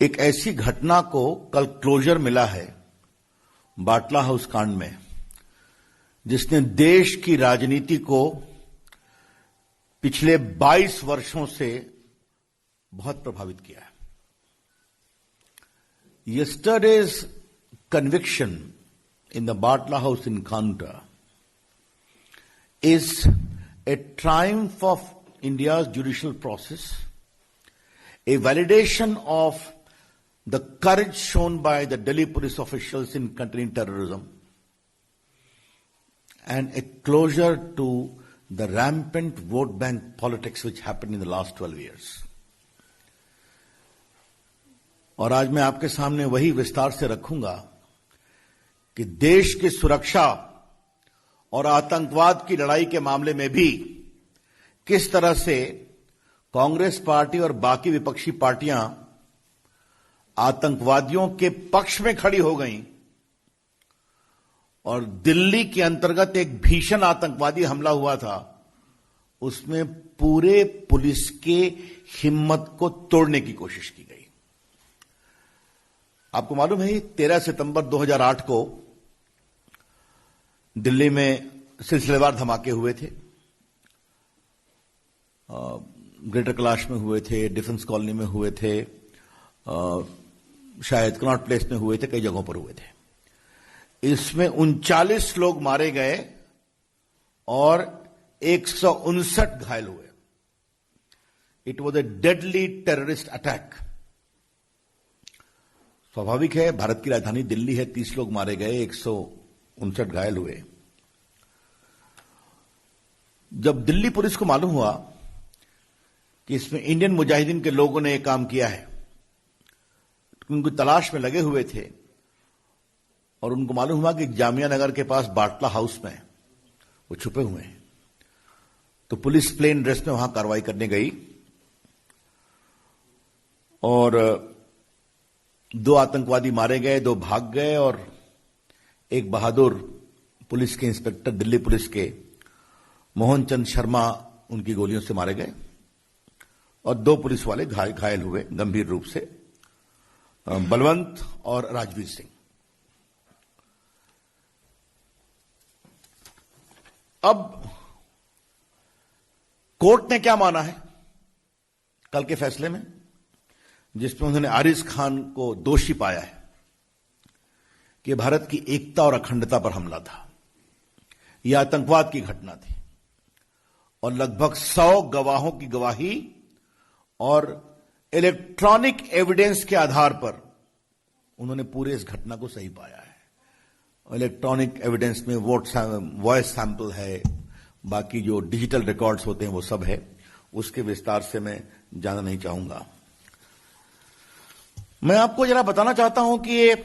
एक ऐसी घटना को कल क्लोजर मिला है बाटला हाउस कांड में, जिसने देश की राजनीति को पिछले 22 वर्षों से बहुत प्रभावित किया है। Yesterday's conviction in the Batla House encounter is a triumph of India's judicial process, a validation of the courage shown by the Delhi police officials in containing terrorism, and a closure to the rampant vote bank politics which happened in the last 12 years. और आज मैं आपके सामने वही विस्तार से रखूंगा कि देश की सुरक्षा और आतंकवाद की लड़ाई के मामले में भी किस तरह से कांग्रेस पार्टी और बाकी विपक्षी पार्टियां आतंकवादियों के पक्ष में खड़ी हो गईं और दिल्ली के अंतर्गत एक भीषण आतंकवादी हमला हुआ था, उसमें पूरे पुलिस के हिम्मत को तोड़ने की कोशिश की गई। आपको मालूम है 13 सितंबर 2008 को दिल्ली में सिलसिलेवार धमाके हुए थे। ग्रेटर कैलाश में हुए थे, डिफेंस कॉलोनी में हुए थे, शायद कनॉट प्लेस में हुए थे, कई जगहों पर हुए थे। इसमें 39 लोग मारे गए और 159 घायल हुए। It was a deadly terrorist attack. स्वाभाविक है, भारत की राजधानी दिल्ली है, 30 लोग मारे गए, 159 घायल हुए। जब दिल्ली पुलिस को मालूम हुआ कि इसमें इंडियन मुजाहिदीन के लोगों ने यह काम किया है, तो उनको तलाश में लगे हुए थे और उनको मालूम हुआ कि जामिया नगर के पास बाटला हाउस में वो छुपे हुए हैं, तो पुलिस प्लेन ड्रेस में वहां कार्रवाई करने गई और 2 आतंकवादी मारे गए, 2 भाग गए और एक बहादुर पुलिस के इंस्पेक्टर, दिल्ली पुलिस के मोहन चंद शर्मा, उनकी गोलियों से मारे गए और 2 पुलिस वाले घायल हुए गंभीर रूप से, बलवंत और राजवीर सिंह। अब कोर्ट ने क्या माना है कल के फैसले में, जिसमें उन्होंने आरिज खान को दोषी पाया है कि भारत की एकता और अखंडता पर हमला था, यह आतंकवाद की घटना थी और लगभग 100 गवाहों की गवाही और इलेक्ट्रॉनिक एविडेंस के आधार पर उन्होंने पूरे इस घटना को सही पाया है। इलेक्ट्रॉनिक एविडेंस में वॉइस सैंपल है, बाकी जो डिजिटल रिकॉर्ड्स होते हैं वो सब है, उसके विस्तार से मैं जानना नहीं चाहूंगा। मैं आपको जरा बताना चाहता हूं कि ये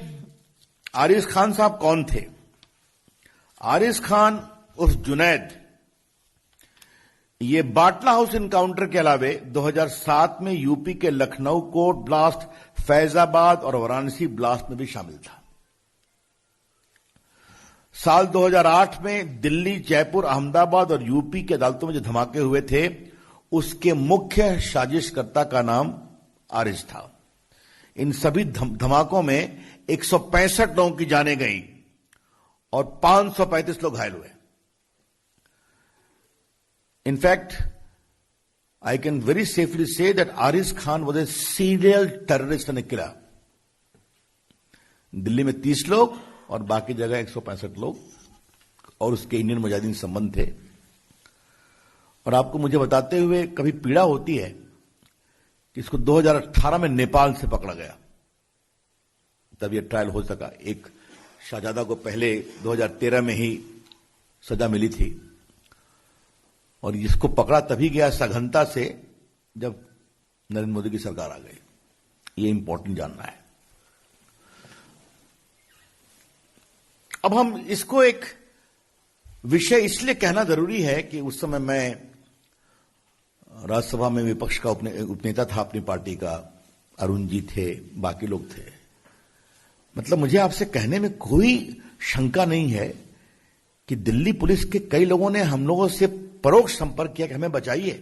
आरिज खान साहब कौन थे। आरिज खान उर्फ जुनैद, ये बाटला हाउस इनकाउंटर के अलावे 2007 में यूपी के लखनऊ कोर्ट ब्लास्ट, फैजाबाद और वाराणसी ब्लास्ट में भी शामिल था। साल 2008 में दिल्ली, जयपुर, अहमदाबाद और यूपी की अदालतों में जो धमाके हुए थे, उसके मुख्य साजिशकर्ता का नाम आरिज था। इन सभी धमाकों में 165 लोगों की जानें गई और 535 लोग घायल हुए। In fact, I can very safely say that Ariz Khan was a serial terrorist and a killer. Delhi में 30 लोग और बाकी जगह 165 लोग और उसके इंडियन मुजाहिदीन संबंध थे। और आपको मुझे बताते हुए कभी पीड़ा होती है कि इसको 2018 में नेपाल से पकड़ा गया, तब यह ट्रायल हो सका। एक शाहजादा को पहले 2013 में ही सजा मिली थी और इसको पकड़ा तभी गया सघनता से जब नरेंद्र मोदी की सरकार आ गई। ये इंपॉर्टेंट जानना है। अब हम इसको एक विषय इसलिए कहना जरूरी है कि उस समय मैं राज्यसभा में विपक्ष का उपनेता था अपनी पार्टी का, अरुण जी थे, बाकी लोग थे। मतलब मुझे आपसे कहने में कोई शंका नहीं है कि दिल्ली पुलिस के कई लोगों ने हम लोगों से परोक्ष संपर्क किया कि हमें बचाइए,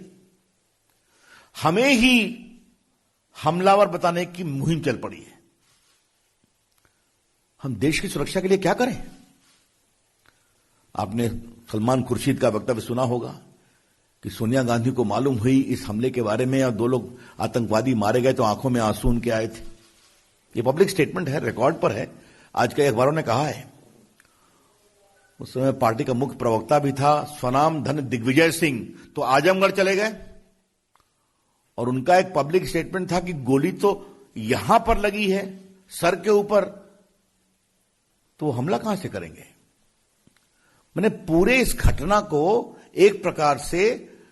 हमें ही हमलावर बताने की मुहिम चल पड़ी है। हम देश की सुरक्षा के लिए क्या करें? आपने सलमान खुर्शीद का वक्तव्य सुना होगा कि सोनिया गांधी को मालूम हुई इस हमले के बारे में और 2 लोग आतंकवादी मारे गए तो आंखों में आंसू उनके आए थे। ये पब्लिक स्टेटमेंट है, रिकॉर्ड पर है, आज के अखबारों ने कहा है। उस समय पार्टी का मुख्य प्रवक्ता भी था स्वनाम धन दिग्विजय सिंह, तो आजमगढ़ चले गए और उनका एक पब्लिक स्टेटमेंट था कि गोली तो यहां पर लगी है सर के ऊपर, तो वो हमला कहां से करेंगे? मैंने पूरे इस घटना को एक प्रकार से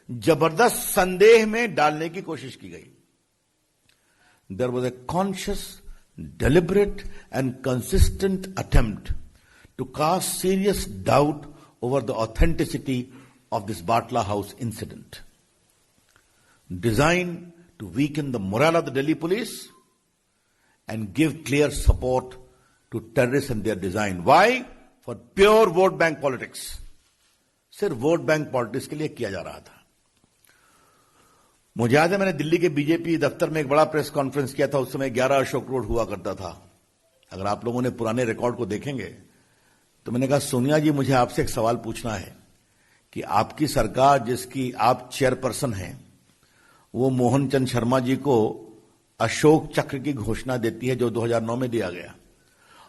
जबरदस्त संदेह में डालने की कोशिश की गई। There was a conscious, deliberate and consistent attempt to cast serious doubt over the authenticity of this Batla House incident, designed to weaken the morale of the Delhi police and give clear support to terrorists and their design. Why? For pure vote bank politics. सिर्फ vote bank politics के लिए किया जा रहा था। मुझे याद है मैंने दिल्ली के बीजेपी दफ्तर में एक बड़ा प्रेस कॉन्फ्रेंस किया था। उस समय 11 अशोक रोड हुआ करता था। अगर आप लोगों ने पुराने रिकॉर्ड को देखेंगे तो मैंने कहा, सोनिया जी, मुझे आपसे एक सवाल पूछना है कि आपकी सरकार जिसकी आप चेयरपर्सन हैं, वो मोहन चंद शर्मा जी को अशोक चक्र की घोषणा देती है जो 2009 में दिया गया,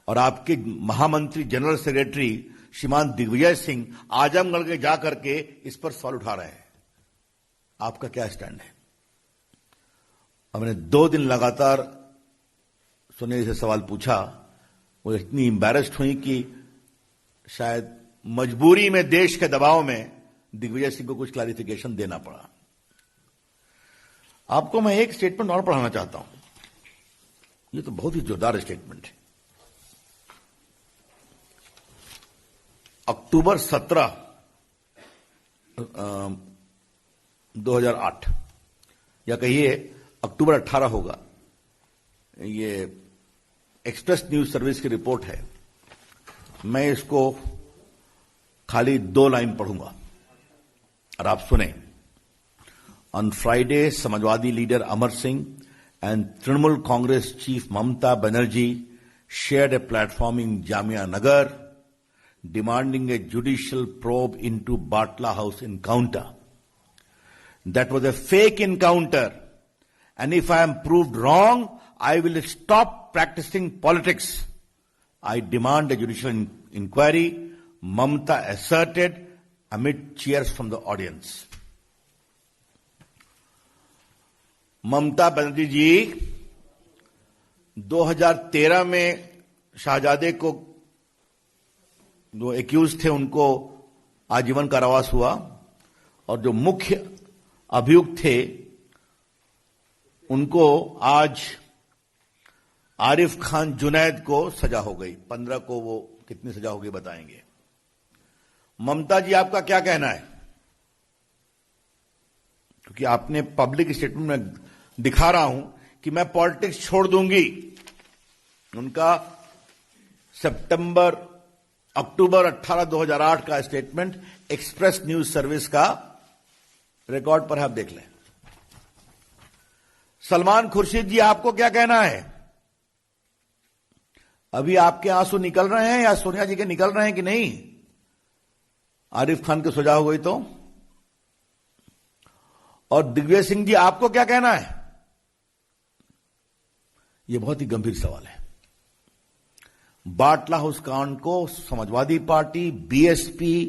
और आपके महामंत्री जनरल सेक्रेटरी श्रीमान दिग्विजय सिंह आजमगढ़ के जाकर के इस पर सवाल उठा रहे हैं। आपका क्या स्टैंड है? और मैंने 2 दिन लगातार सोनिया जी से सवाल पूछा। वो इतनी एम्बैरेस्ड हुई कि शायद मजबूरी में, देश के दबाव में दिग्विजय सिंह को कुछ क्लैरिफिकेशन देना पड़ा। आपको मैं एक स्टेटमेंट और पढ़ाना चाहता हूं। ये तो बहुत ही जोरदार स्टेटमेंट है। अक्टूबर 17, 2008 या कहिए अक्टूबर 18 होगा। ये एक्सप्रेस न्यूज सर्विस की रिपोर्ट है। मैं इसको खाली 2 लाइन पढ़ूंगा और आप सुने। On Friday, Samajwadi leader Amar Singh and Trinamool Congress chief Mamata Banerjee shared a platform in Jamia Nagar demanding a judicial probe into Batla House encounter. That was a fake encounter, and if I am proved wrong, I will stop practicing politics. I demand a judicial inquiry, Mamta asserted amid cheers from the audience. Mamata Banerjee जी 2013 में शाहजादे को जो accused थे उनको आजीवन कारावास हुआ, और जो मुख्य अभियुक्त थे उनको आज आरिफ खान जुनैद को सजा हो गई। 15 को वो कितनी सजा होगी बताएंगे। ममता जी, आपका क्या कहना है? क्योंकि आपने पब्लिक स्टेटमेंट में दिखा रहा हूं कि मैं पॉलिटिक्स छोड़ दूंगी। उनका अक्टूबर 18, 2008 का स्टेटमेंट एक्सप्रेस न्यूज सर्विस का रिकॉर्ड पर आप देख लें। सलमान खुर्शीद जी, आपको क्या कहना है? अभी आपके आंसू निकल रहे हैं या सोनिया जी के निकल रहे हैं कि नहीं? आरिफ खान की सजा हो गई तो? और दिग्विजय सिंह जी, आपको क्या कहना है? यह बहुत ही गंभीर सवाल है। बाटला हाउस कांड को Samajwadi party, BSP,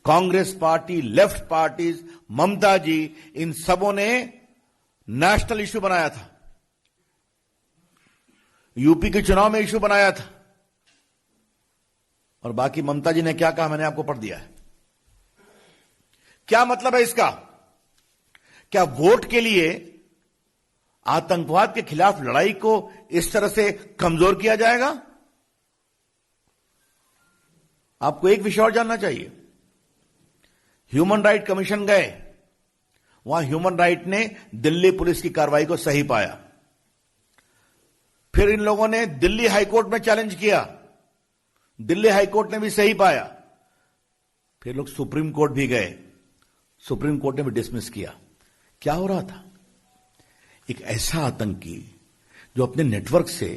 Congress party, left parties, Mamata ji, इन सबों ने नेशनल इश्यू बनाया था। यूपी के चुनाव में इश्यू बनाया था। और बाकी ममता जी ने क्या कहा मैंने आपको पढ़ दिया है। क्या मतलब है इसका? क्या वोट के लिए आतंकवाद के खिलाफ लड़ाई को इस तरह से कमजोर किया जाएगा? आपको एक विषय और जानना चाहिए। ह्यूमन राइट कमीशन गए, वहां ह्यूमन राइट ने दिल्ली पुलिस की कार्रवाई को सही पाया। फिर इन लोगों ने दिल्ली हाईकोर्ट में चैलेंज किया, दिल्ली हाईकोर्ट ने भी सही पाया। फिर लोग सुप्रीम कोर्ट भी गए, सुप्रीम कोर्ट ने भी डिसमिस किया। क्या हो रहा था? एक ऐसा आतंकी जो अपने नेटवर्क से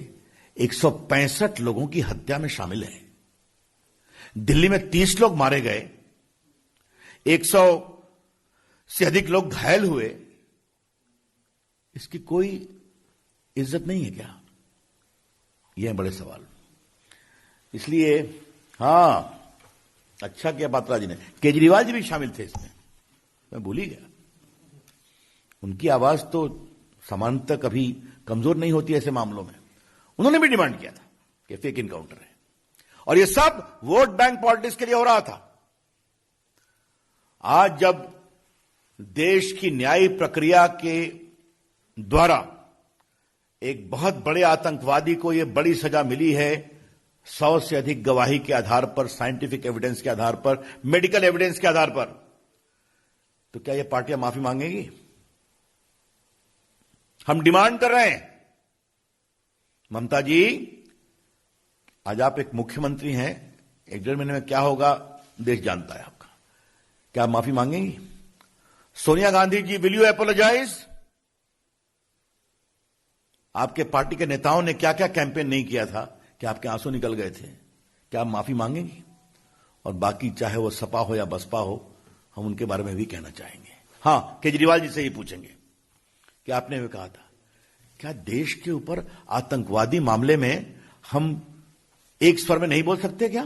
165 लोगों की हत्या में शामिल है। दिल्ली में 30 लोग मारे गए, 100 से अधिक लोग घायल हुए। इसकी कोई इज्जत नहीं है क्या? यह है बड़े सवाल। इसलिए हां, अच्छा किया पात्रा जी ने, केजरीवाल जी भी शामिल थे इसमें, मैं भूल ही गया। उनकी आवाज तो सामान्यतः कभी कमजोर नहीं होती ऐसे मामलों में। उन्होंने भी डिमांड किया था कि फेक इनकाउंटर है, और यह सब वोट बैंक पॉलिटिक्स के लिए हो रहा था। आज जब देश की न्यायिक प्रक्रिया के द्वारा एक बहुत बड़े आतंकवादी को यह बड़ी सजा मिली है, 100 से अधिक गवाही के आधार पर, साइंटिफिक एविडेंस के आधार पर, मेडिकल एविडेंस के आधार पर, तो क्या यह पार्टियां माफी मांगेगी? हम डिमांड कर रहे हैं, ममता जी, आज आप एक मुख्यमंत्री हैं, 1-1.5 महीने में क्या होगा देश जानता है आपका। क्या आप माफी मांगेंगी? Sonia Gandhi ji, will you apologise? आपके पार्टी के नेताओं ने क्या क्या कैंपेन नहीं किया था कि आपके आंसू निकल गए थे? क्या आप माफी मांगेंगी? और बाकी चाहे वो सपा हो या बसपा हो, हम उनके बारे में भी कहना चाहेंगे। हां, केजरीवाल जी से ही पूछेंगे कि आपने भी कहा था, क्या देश के ऊपर आतंकवादी मामले में हम एक स्वर में नहीं बोल सकते क्या?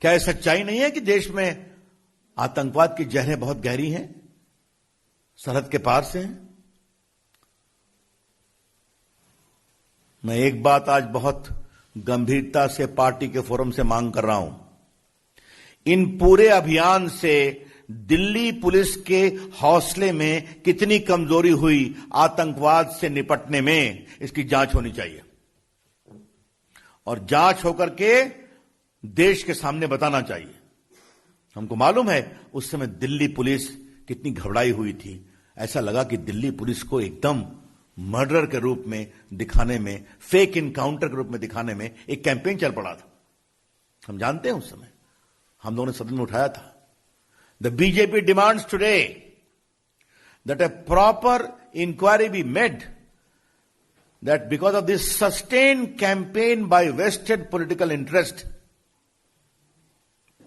क्या यह सच्चाई नहीं है कि देश में आतंकवाद की जहरें बहुत गहरी हैं, सरहद के पार से हैं? मैं एक बात आज बहुत गंभीरता से पार्टी के फोरम से मांग कर रहा हूं। इन पूरे अभियान से दिल्ली पुलिस के हौसले में कितनी कमजोरी हुई आतंकवाद से निपटने में, इसकी जांच होनी चाहिए, और जांच होकर के देश के सामने बताना चाहिए। हमको मालूम है उस समय दिल्ली पुलिस कितनी घबराई हुई थी। ऐसा लगा कि दिल्ली पुलिस को एकदम मर्डर के रूप में दिखाने में, फेक इनकाउंटर के रूप में दिखाने में एक कैंपेन चल पड़ा था। हम जानते हैं उस समय हम लोगों ने सदन में उठाया था। The BJP demands today that a proper inquiry be made, that because of this sustained campaign by vested political interest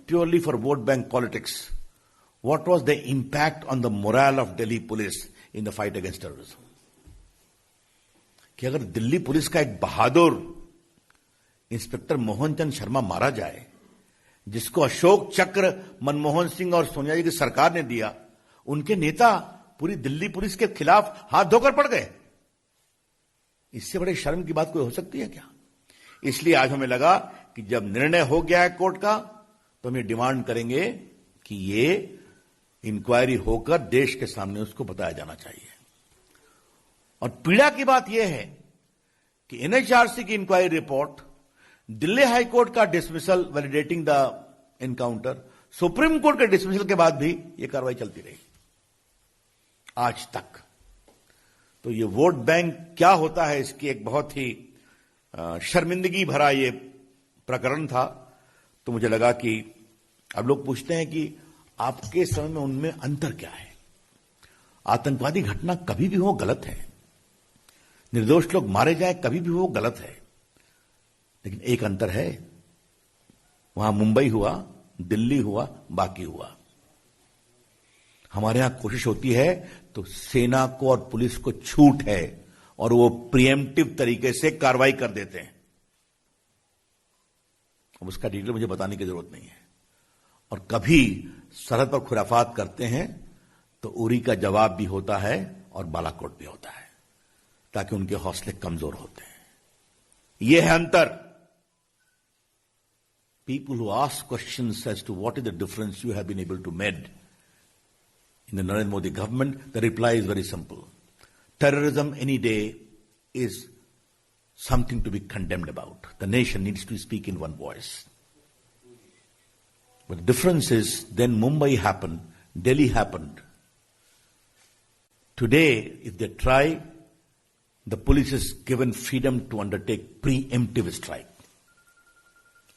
purely for vote bank politics, what was the impact on the morale of Delhi police in the fight against terrorism? कि अगर Delhi police का एक बहादुर inspector Mohan Chand Sharma मारा जाए, जिसको अशोक चक्र मनमोहन सिंह और सोनिया जी की सरकार ने दिया, उनके नेता पूरी दिल्ली पुलिस के खिलाफ हाथ धोकर पड़ गए, इससे बड़े शर्म की बात कोई हो सकती है क्या? इसलिए आज हमें लगा कि जब निर्णय हो गया है कोर्ट का, तो हम ये डिमांड करेंगे कि ये इंक्वायरी होकर देश के सामने उसको बताया जाना चाहिए। और पीड़ा की बात यह है कि एनएचआरसी की inquiry report, Delhi high court का dismissal validating the encounter, supreme court के डिसमिसल के बाद भी यह कार्रवाई चलती रही आज तक। तो ये वोट बैंक क्या होता है, इसकी एक बहुत ही शर्मिंदगी भरा ये प्रकरण था। तो मुझे लगा कि अब लोग पूछते हैं कि आपके समय में उनमें अंतर क्या है? आतंकवादी घटना कभी भी हो गलत है, निर्दोष लोग मारे जाए कभी भी हो गलत है, लेकिन एक अंतर है, वहां मुंबई हुआ, दिल्ली हुआ, बाकी हुआ। हमारे यहां कोशिश होती है तो सेना को और पुलिस को छूट है और वो प्रिएम्प्टिव तरीके से कार्रवाई कर देते हैं। अब उसका डिटेल मुझे बताने की जरूरत नहीं है। और कभी सरहद पर खुराफात करते हैं तो उरी का जवाब भी होता है और बालाकोट भी होता है, ताकि उनके हौसले कमजोर होते हैं। यह है अंतर। People who ask questions as to what is the difference you have been able to make in the Narendra Modi government, the reply is very simple. Terrorism any day is something to be condemned about. The nation needs to speak in one voice. But the difference is, then Mumbai happened, Delhi happened. Today, if they try, the police is given freedom to undertake preemptive strike.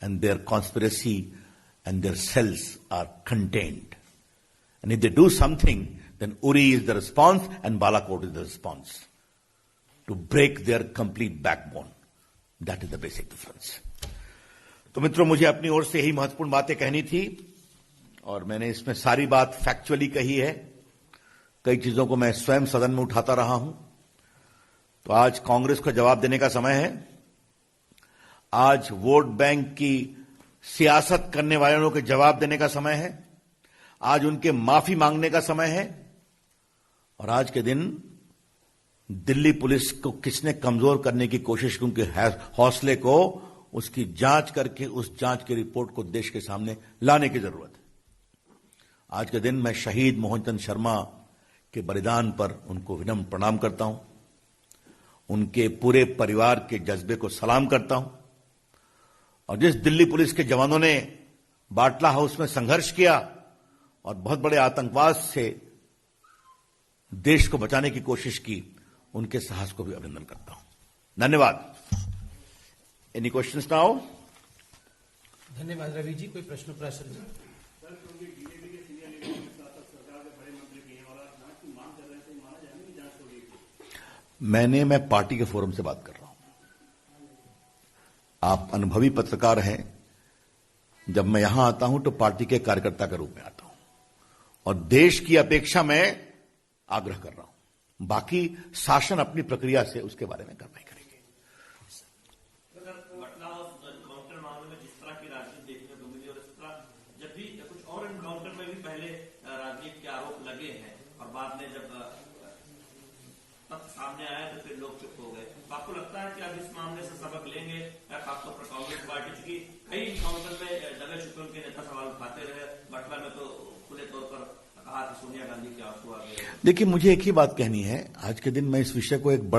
And their conspiracy and their cells are contained. And if they do something, then Uri is the response and Balakot is the response. to break their complete backbone. That is the basic difference. तो मित्रों, मुझे अपनी ओर से यही महत्वपूर्ण बातें कहनी थी और मैंने इसमें सारी बात फैक्चुअली कही है. कई चीजों को मैं स्वयं सदन में उठाता रहा हूं. तो आज कांग्रेस को जवाब देने का समय है. आज वोट बैंक की सियासत करने वालों के जवाब देने का समय है. आज उनके माफी मांगने का समय है. और आज के दिन दिल्ली पुलिस को किसने कमजोर करने की कोशिश की, उनके हौसले को, उसकी जांच करके उस जांच की रिपोर्ट को देश के सामने लाने की जरूरत है. आज के दिन मैं शहीद मोहनचंद शर्मा के बलिदान पर उनको विनम्र प्रणाम करता हूं. उनके पूरे परिवार के जज्बे को सलाम करता हूं. और जिस दिल्ली पुलिस के जवानों ने बाटला हाउस में संघर्ष किया और बहुत बड़े आतंकवाद से देश को बचाने की कोशिश की, उनके साहस को भी अभिनंदन करता हूं. धन्यवाद. Any questions now? धन्यवाद रवि जी. कोई प्रश्न प्रासर जी? मैं पार्टी के फोरम से बात कर रहा हूं. आप अनुभवी पत्रकार हैं. जब मैं यहां आता हूं तो पार्टी के कार्यकर्ता के रूप में आता हूं और देश की अपेक्षा में आग्रह कर रहा हूं. बाकी शासन अपनी प्रक्रिया से उसके बारे में कार्रवाई करेंगे. जिस तरह की राजनीति देखने को मिली और इस तरह जब भी कुछ और एनकाउंटर में भी पहले राजनीति के आरोप लगे हैं और बाद में जब तथ्य सामने आया तो फिर लोग चुप हो गए. तो आपको लगता है कि अब इस मामले से सबक लेंगे? खासतौर पर कांग्रेस पार्टी, चूंकि कई एनकाउंटर में जगह चुके उनके नेता सवाल उठाते रहे. बटला में तो खुले तौर पर कहा कि सोनिया गांधी के आंसू आ गए. देखिए, मुझे एक ही बात कहनी है. आज के दिन मैं इस विषय को एक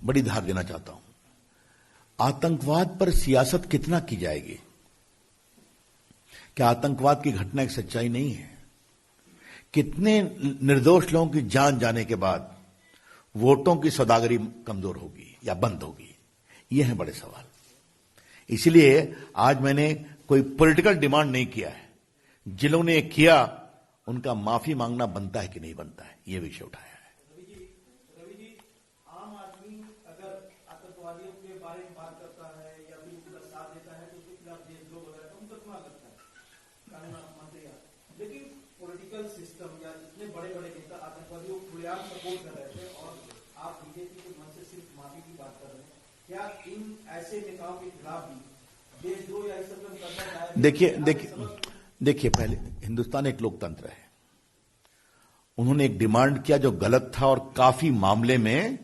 बड़ी धार देना चाहता हूं. आतंकवाद पर सियासत कितना की जाएगी? क्या आतंकवाद की घटना एक सच्चाई नहीं है? कितने निर्दोष लोगों की जान जाने के बाद वोटों की सौदागरी कमजोर होगी या बंद होगी? ये हैं बड़े सवाल. इसलिए आज मैंने कोई पॉलिटिकल डिमांड नहीं किया है. जिन्होंने किया उनका माफी मांगना बनता है कि नहीं बनता है, यह विषय उठाया है. रवि जी, आम आदमी अगर आतंकवादियों के बारे में बात करता है या फिर उनका साथ देता है तो उसके खिलाफ देशद्रोह वगैरह का मुकदमा लगता है, कानून मंत्री. लेकिन पॉलिटिकल सिस्टम या जितने बड़े बड़े नेता आतंकवादियों को खुलेआम सपोर्ट कर रहे थे और आप बीजेपी के मन से सिर्फ माफी की बात कर रहे हैं. क्या इन ऐसे नेताओं के खिलाफ भी देशद्रोह या इस सब करना चाहिए? देखिए, पहले हिंदुस्तान एक लोकतंत्र है. उन्होंने एक डिमांड किया जो गलत था और काफी मामले में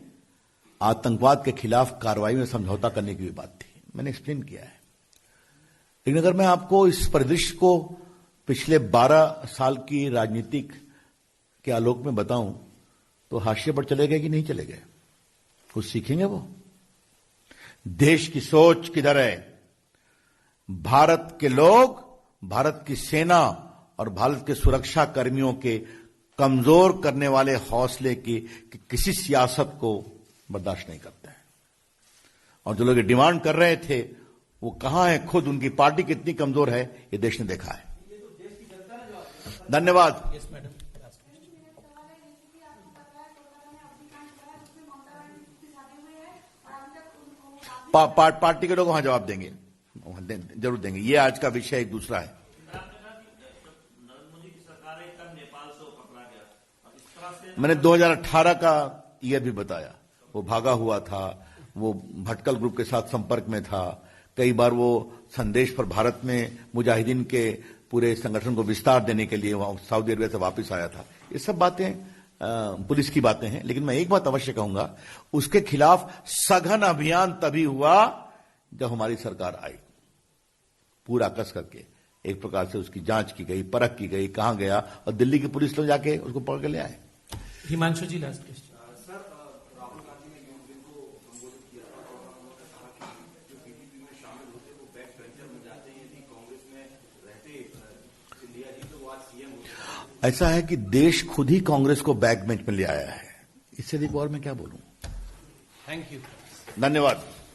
आतंकवाद के खिलाफ कार्रवाई में समझौता करने की भी बात थी. मैंने एक्सप्लेन किया है. लेकिन अगर मैं आपको इस परिदृश्य को पिछले 12 साल की राजनीतिक के आलोक में बताऊं तो हाशिए पर चले गए कि नहीं चले गए? कुछ सीखेंगे वो? देश की सोच किधर है? भारत के लोग, भारत की सेना और भारत के सुरक्षा कर्मियों के कमजोर करने वाले हौसले की किसी सियासत को बर्दाश्त नहीं करते हैं. और जो लोग डिमांड कर रहे थे वो कहां है? खुद उनकी पार्टी कितनी कमजोर है ये देश ने देखा है. धन्यवाद. Yes madam. पार्टी के लोग वहां जवाब देंगे, जरूर देंगे. ये आज का विषय एक दूसरा है. मैंने 2018 का ईयर भी बताया. वो भागा हुआ था, वो भटकल ग्रुप के साथ संपर्क में था. कई बार वो संदेश पर भारत में मुजाहिदीन के पूरे संगठन को विस्तार देने के लिए सऊदी अरबिया से वापस आया था. ये सब बातें पुलिस की बातें हैं. लेकिन मैं एक बात अवश्य कहूंगा, उसके खिलाफ सघन अभियान तभी हुआ जब हमारी सरकार आई. पूरा कस करके एक प्रकार से उसकी जांच की गई, परख की गई, कहां गया, और दिल्ली की पुलिस लोग जाके उसको पकड़ के ले आए. Himanshu ji, last question. Sir, Rahul Gandhi ने यूथ दिन को संबोधित किया था और उन्होंने कहा कि जो बीजेपी में शामिल होते वो बैक बेंचर बन जाते हैं. यदि कांग्रेस में रहते सिंधिया जी तो वो आज सीएम होते. ऐसा है कि देश खुद ही कांग्रेस को बैक बेंच में ले आया है. इससे अधिक और मैं क्या बोलूं. Thank you. धन्यवाद.